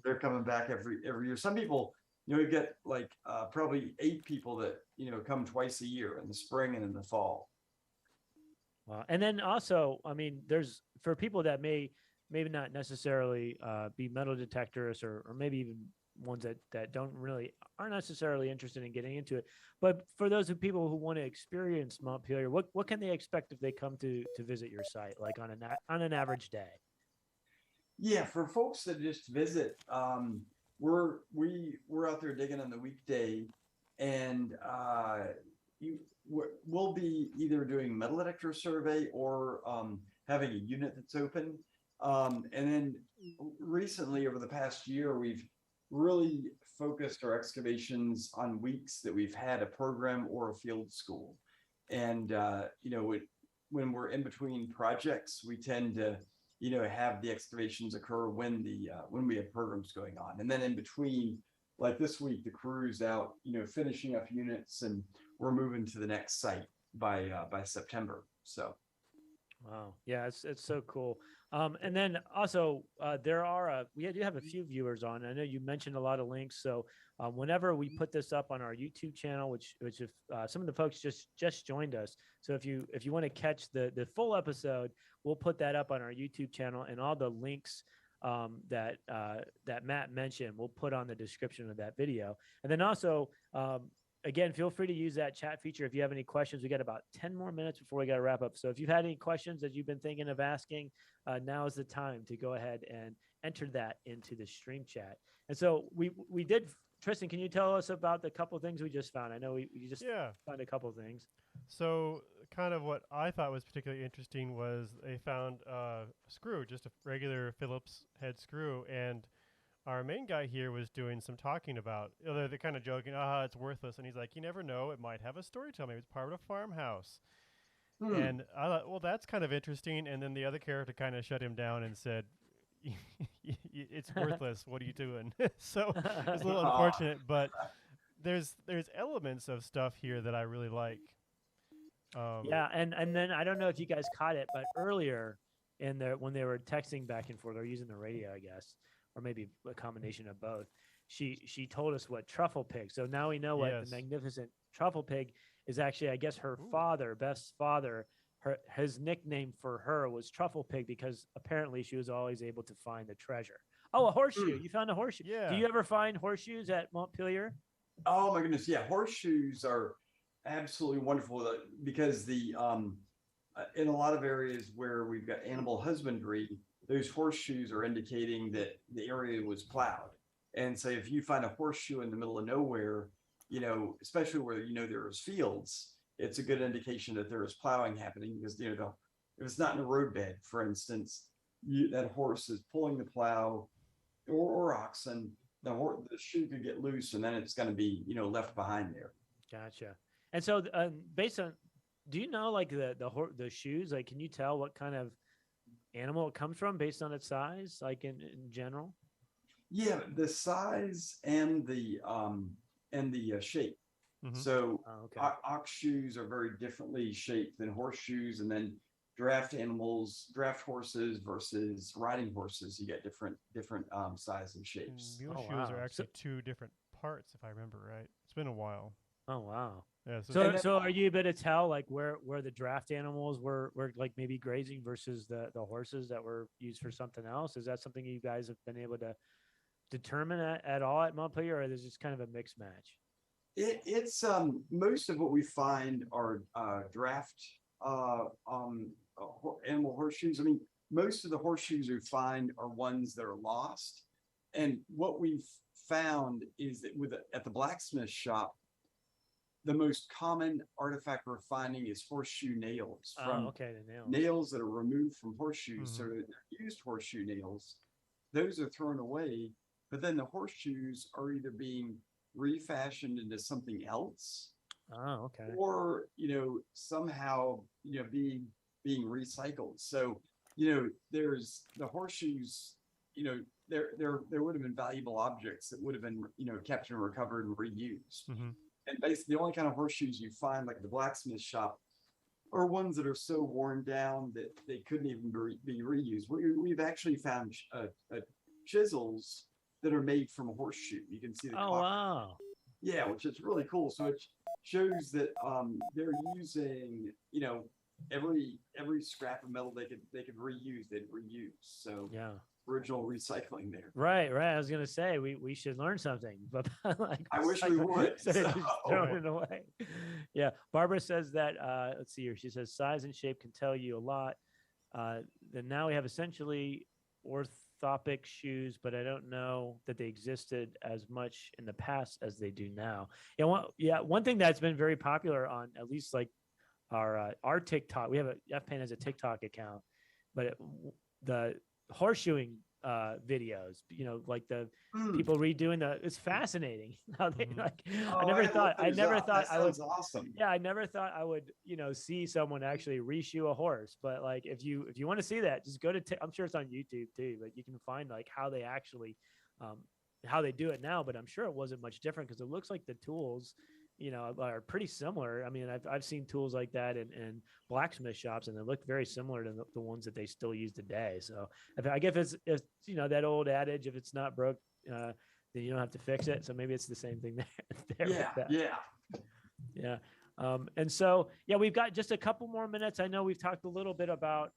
they're coming back every year. Some people, we get like probably 8 people that, come twice a year, in the spring and in the fall. Wow. And then also, I mean, there's, for people that maybe not necessarily be metal detectors, or maybe even ones that aren't necessarily interested in getting into it. But for those people who want to experience Montpelier, what can they expect if they come to visit your site, like on an average day? Yeah, for folks that just visit, we're out there digging on the weekday, and we'll be either doing metal detector survey, or having a unit that's open. And then recently, over the past year, we've really focused our excavations on weeks that we've had a program or a field school. And when we're in between projects, we tend to have the excavations occur when we have programs going on. And then in between, like this week, the crew's out finishing up units, and we're moving to the next site by September. So Wow. Yeah, it's so cool. And then also we do have a few viewers on. I know you mentioned a lot of links. So whenever we put this up on our YouTube channel, which if some of the folks just joined us, so if you want to catch the full episode, we'll put that up on our YouTube channel, and all the links that Matt mentioned, we'll put on the description of that video. And then also, again, feel free to use that chat feature if you have any questions. We got about 10 more minutes before we got to wrap up. So if you've had any questions that you've been thinking of asking, now is the time to go ahead and enter that into the stream chat. And so we did, Tristan, can you tell us about the couple of things we just found? I know we just found a couple of things. So kind of what I thought was particularly interesting was they found a screw, just a regular Phillips head screw, and our main guy here was doing some talking about, they're kind of joking, it's worthless. And he's like, you never know, it might have a story to tell me. It's part of a farmhouse. And I thought, well, that's kind of interesting. And then the other character kind of shut him down and said, it's worthless. What are you doing? So it's a little unfortunate, but there's elements of stuff here that I really like. Yeah, and then I don't know if you guys caught it, but earlier when they were texting back and forth, or using the radio, I guess, or maybe a combination of both, she told us what truffle pig. So now we know what the Magnificent Trufflepig is actually, I guess, her father, Beth's father. His nickname for her was Trufflepig, because apparently she was always able to find the treasure. Oh, a horseshoe! You found a horseshoe. Yeah. Do you ever find horseshoes at Montpelier? Oh my goodness, yeah, horseshoes are absolutely wonderful, because in a lot of areas where we've got animal husbandry, those horseshoes are indicating that the area was plowed. And so if you find a horseshoe in the middle of nowhere, especially where there's fields, it's a good indication that there is plowing happening, because if it's not in a roadbed, for instance, that horse is pulling the plow or oxen, the shoe could get loose and then it's going to be, left behind there. Gotcha. And so, based on, do you know like the shoes? Like, can you tell what kind of animal it comes from based on its size, like in general? Yeah, the size and the shape. Mhm. So Oh, okay. ox shoes are very differently shaped than horseshoes, and then draft horses versus riding horses, you get different size and And shapes. mule Oh, shoes wow. are actually two different parts, if I remember right. It's been a while. Oh, wow. Yeah. So, And then- so are you able to tell like where the draft animals were like maybe grazing versus the horses that were used for something else? Is that something you guys have been able to determine at all at Montpelier, or is this kind of a mixed match? It's most of what we find are draft animal horseshoes. I mean, most of the horseshoes we find are ones that are lost. And what we've found is that at the blacksmith shop, the most common artifact we're finding is horseshoe nails from Okay, the nails. nails that are removed from horseshoes. Mhm. So they're used horseshoe nails. Those are thrown away, but then the horseshoes are either being refashioned into something else, Oh, okay. or somehow being recycled. So there's the horseshoes. There would have been valuable objects that would have been kept and recovered and reused. Mhm. And basically, the only kind of horseshoes you find, like at the blacksmith shop, are ones that are so worn down that they couldn't even be reused. We've actually found chisels that are made from a horseshoe. You can see the Oh, wow. yeah, which is really cool. So it shows that they're using every scrap of metal they could reuse, they'd reuse. So Yeah. original recycling there. Right, right. I was gonna say we should learn something, but like I wish we would. instead of just So- throwing it away. Yeah, Barbara says that. Let's see here. She says size and shape can tell you a lot. Then now we have essentially orthopic shoes, but I don't know that they existed as much in the past as they do now. One thing that's been very popular on at least like our TikTok. We have FPAN has a TikTok account, but the horseshoeing videos, like the people redoing it's fascinating how they Mhm. like. Oh, I never gotta thought look those up. That I would. sounds awesome. Yeah, I never thought I would, see someone actually reshoe a horse. But like, if you want to see that, just go to. I'm sure it's on YouTube too, but you can find like how they actually, how they do it now. But I'm sure it wasn't much different because it looks like the tools, are pretty similar. I mean, I've seen tools like that in blacksmith shops, and they look very similar to the ones that they still use today. So I guess it's that old adage, if it's not broke, then you don't have to fix it. So maybe it's the same thing there. with Yeah, that. yeah. Yeah. And so, yeah, we've got just a couple more minutes. I know we've talked a little bit about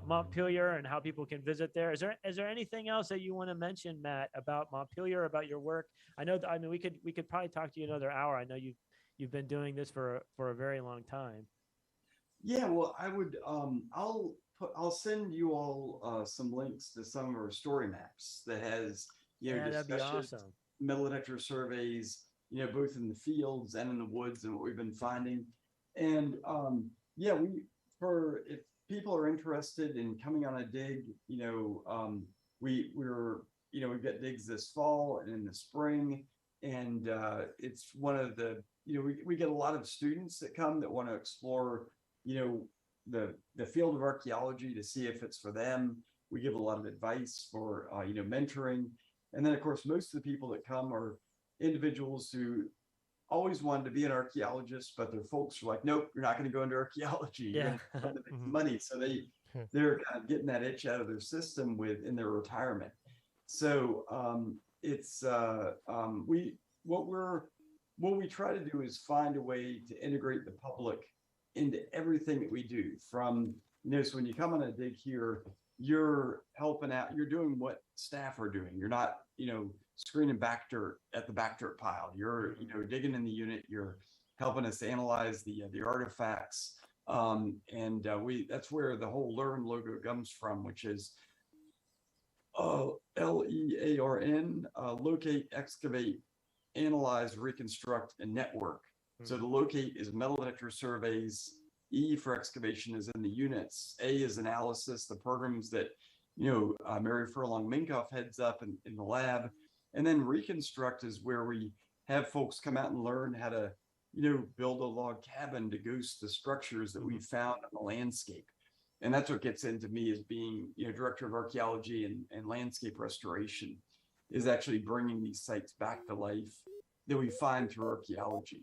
Montpelier and how people can visit there. Is there anything else that you want to mention, Matt, about Montpelier, about your work? I mean, we could probably talk to you another hour. I know you've been doing this for a very long time. Yeah, well, I would I'll send you all some links to some of our story maps that has Yeah, that'd be discussions, awesome. metal detector surveys, both in the fields and in the woods and what we've been finding. And yeah, if people are interested in coming on a dig, we've got digs this fall and in the spring. And it's one of the, we get a lot of students that come that want to explore, the field of archaeology to see if it's for them. We give a lot of advice for, mentoring. And then of course, most of the people that come are individuals who always wanted to be an archaeologist, but their folks are like, nope, you're not going to go into archaeology. You're Yeah. going to make Mhm. money. So they're kind of getting that itch out of their system in their retirement. So it's what we try to do is find a way to integrate the public into everything that we do. From so when you come on a dig here, you're helping out, you're doing what staff are doing. You're not screening back dirt at the back dirt pile. You're digging in the unit. You're helping us analyze the artifacts. That's where the whole LEARN logo comes from, which is LEARN, locate, excavate, analyze, reconstruct, and network. So the locate is metal detector surveys, E for excavation is in the units. A is analysis, the programs that, Mary Furlong Minkoff heads up in the lab. And then reconstruct is where we have folks come out and learn how to, build a log cabin to ghost the structures that we found in the landscape. And that's what gets into me as being, director of archaeology and landscape restoration, is actually bringing these sites back to life that we find through archaeology.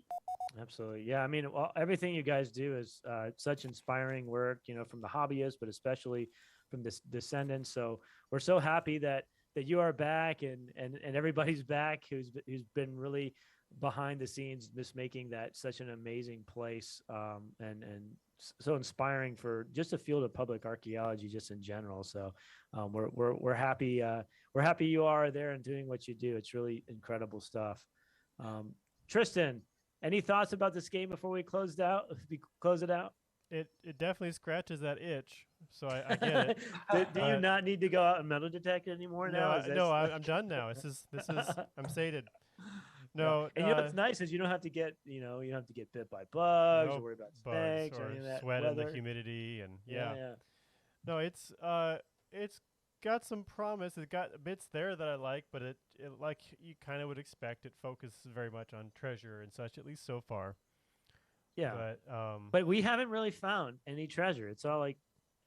Absolutely. Yeah. I mean, everything you guys do is such inspiring work, from the hobbyists, but especially from the descendants. So we're so happy that you are back and everybody's back who's been really behind the scenes, just making that such an amazing place, and so inspiring for just the field of public archaeology, just in general. So we're happy. We're happy you are there and doing what you do. It's really incredible stuff. Tristan, any thoughts about this game before we close it out? It definitely scratches that itch, so I get it. Do you not need to go out and metal detect anymore now? No, I'm done now. This is I'm sated. No, and what's nice is you don't have to get you don't have to get bit by bugs or worry about snakes or any of that sweat weather. and the humidity and yeah. No, it's got some promise. It's got bits there that I like, but it like you kind of would expect, it focuses very much on treasure and such, at least so far. Yeah, but we haven't really found any treasure. It's all like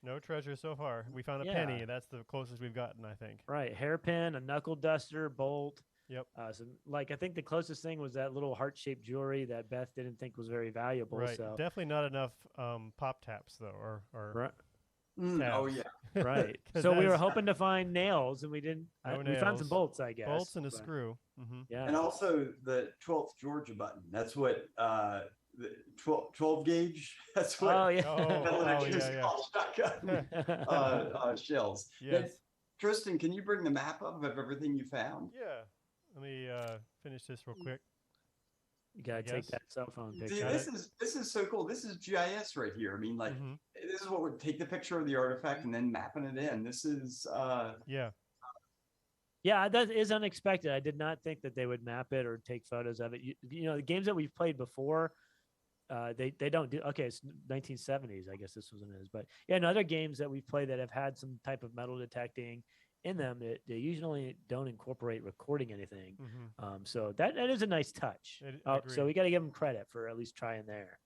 no treasure so far. We found a penny, and that's the closest we've gotten, I think. Right, hairpin, a knuckle duster, bolt. Yep. So I think the closest thing was that little heart-shaped jewelry that Beth didn't think was very valuable. Right. So Definitely not enough pop taps though, or right. Oh yeah. Right. So we were hoping to find nails, and we didn't. We found some bolts, I guess. Bolts and a screw. Yeah. And also the 12th Georgia button. That's what the 12 gauge. That's what. Oh yeah. Shells. Yes. Tristan, can you bring the map up of everything you found? Yeah. Let me finish this real quick. You gotta take that cell phone picture. See, this is so cool. This is GIS right here. I mean, like this is what would take the picture of the artifact and then mapping it in. This is Yeah, that is unexpected. I did not think that they would map it or take photos of it. The games that we've played before, they don't do. Okay, it's 1970s. I guess this was it is, but yeah, and other games that we've played that have had some type of metal detecting in them, they usually don't incorporate recording anything. So that is a nice touch. So we got to give them credit for at least trying there.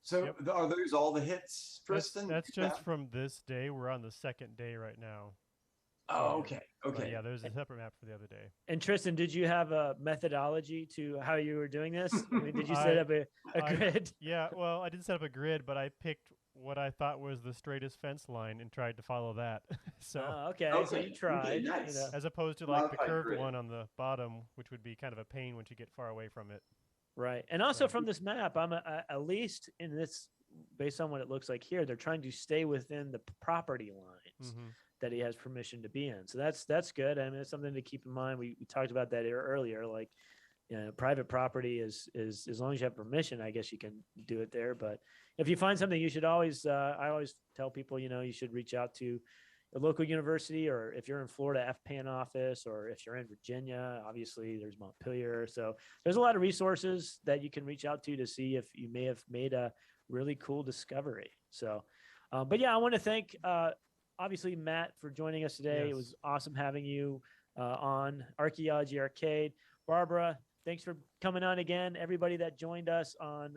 So are those all the hits, Tristan? That's just from this day. We're on the second day right now. Oh, okay. Okay. Yeah, there's a separate map for the other day. And Tristan, did you have a methodology to how you were doing this? I mean, did you set up a grid? Yeah, well, I didn't set up a grid, but I picked what I thought was the straightest fence line and tried to follow that. So so you tried. Nice. As opposed to like the curved one on the bottom, which would be kind of a pain once you get far away from it. Right. And also from this map, I'm at least in this, based on what it looks like here, they're trying to stay within the property lines that he has permission to be in. So that's good. I mean, it's something to keep in mind. We talked about that earlier. Like, private property is as long as you have permission, I guess you can do it there. But if you find something, you should always, I always tell people, you should reach out to a local university, or if you're in Florida, FPAN office, or if you're in Virginia, obviously there's Montpelier. So there's a lot of resources that you can reach out to see if you may have made a really cool discovery. So, but yeah, I want to thank, obviously, Matt, for joining us today. Yes. It was awesome having you on Archaeology Arcade. Barbara, thanks for coming on again. Everybody that joined us on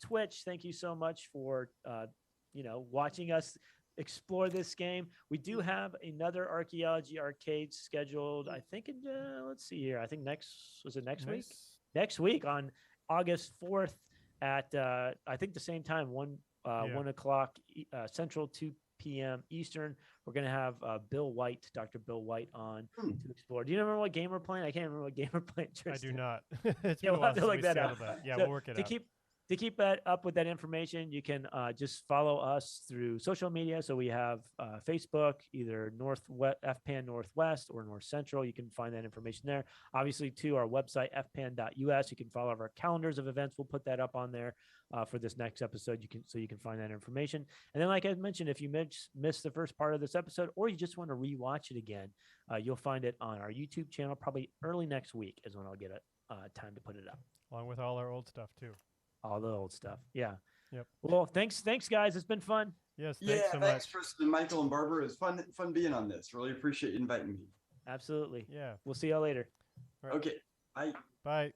Twitch, thank you so much for watching us explore this game. We do have another Archaeology Arcade scheduled, I think, let's see here. I think next week? Next week on August 4th at, I think the same time, 1 o'clock Central, 2 p.m. Eastern. We're going to have Dr. Bill White on to explore. Do you remember what game we're playing? I can't remember what game we're playing, Tristan. I do not. We'll have to look that up. Yeah, we'll work it out. To keep that up with that information, you can just follow us through social media. So we have Facebook, either FPAN Northwest or North Central. You can find that information there. Obviously, to our website, fpan.us. You can follow our calendars of events. We'll put that up on there for this next episode. You can find that information. And then, like I mentioned, if you missed the first part of this episode, or you just want to rewatch it again, you'll find it on our YouTube channel. Probably early next week is when I'll get time to put it up. Along with all our old stuff too. All the old stuff. Yeah. Yep. Well, thanks, guys. It's been fun. Yes. Yeah, Thanks so thanks, much. Tristan, and Michael, and Barbara. It's fun being on this. Really appreciate you inviting me. Absolutely. Yeah. We'll see y'all later. All right. Okay, bye. Bye.